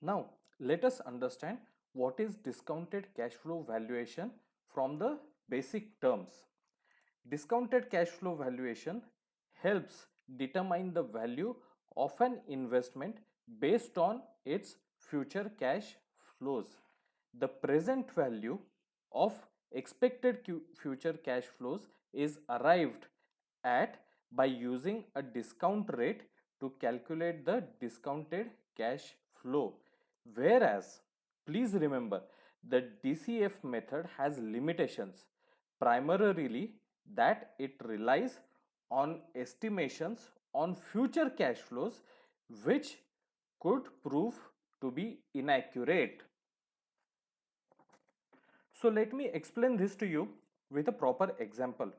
Now, let us understand what is discounted cash flow valuation from the basic terms. Discounted cash flow valuation helps determine the value of an investment based on its future cash flows. The present value of expected future cash flows is arrived at by using a discount rate to calculate the discounted cash flow. Whereas, please remember, the DCF method has limitations, primarily that it relies on estimations on future cash flows, which could prove to be inaccurate. So let me explain this to you with a proper example.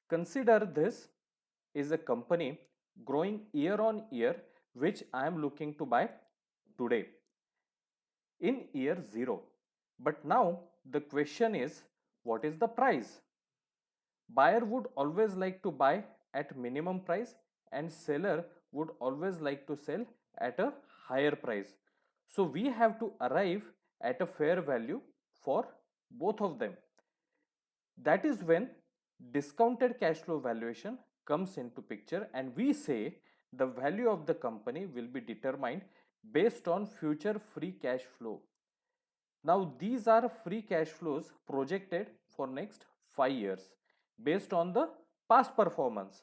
Consider this is a company growing year on year, which I am looking to buy today in year 0. But now the question is, what is the price? Buyer would always like to buy at minimum price and seller would always like to sell at a higher price. So we have to arrive at a fair value for both of them. That is when discounted cash flow valuation comes into picture, and we say the value of the company will be determined based on future free cash flow. Now these are free cash flows projected for next 5 years based on the past performance.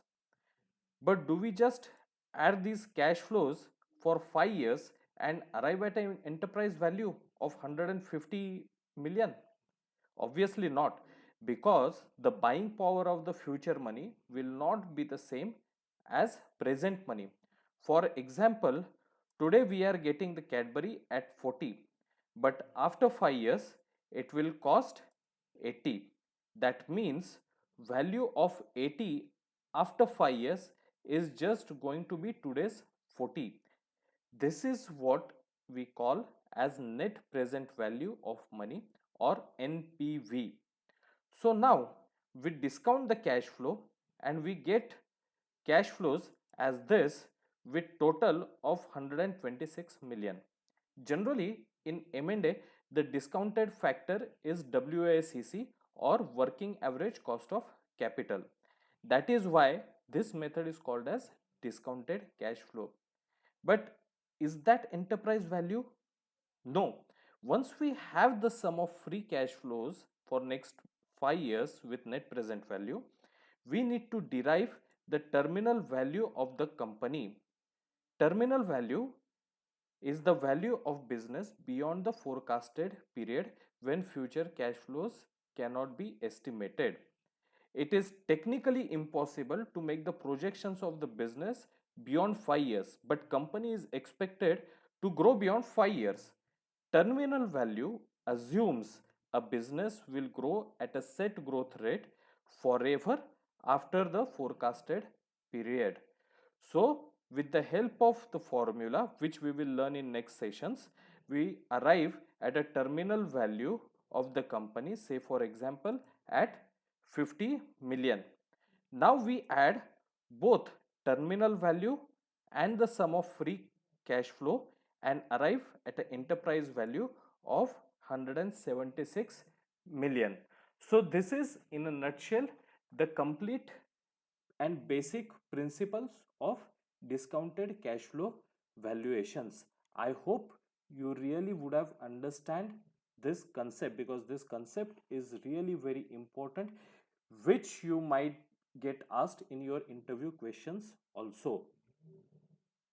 But do we just add these cash flows for 5 years and arrive at an enterprise value of 150 million? Obviously not, because the buying power of the future money will not be the same as present money. For example, today we are getting the Cadbury at 40, but after 5 years it will cost 80. That means value of 80 after 5 years is just going to be today's 40. This is what we call as net present value of money, or NPV. So now we discount the cash flow and we get cash flows as this with total of 126 million. Generally in M&A, the discounted factor is WACC, or working average cost of capital. That is why this method is called as discounted cash flow. But is that enterprise value? No. Once we have the sum of free cash flows for next 5 years with net present value, we need to derive the terminal value of the company. Terminal value is the value of business beyond the forecasted period when future cash flows cannot be estimated. It is technically impossible to make the projections of the business beyond 5 years, but company is expected to grow beyond 5 years. Terminal value assumes a business will grow at a set growth rate forever after the forecasted period. So, with the help of the formula, which we will learn in next sessions, we arrive at a terminal value of the company, say for example at 50 million. Now we add both terminal value and the sum of free cash flow and arrive at an enterprise value of 176 million. So this is in a nutshell the complete and basic principles of discounted cash flow valuations. I hope you really would have understand this concept, because this concept is really very important, which you might get asked in your interview questions also.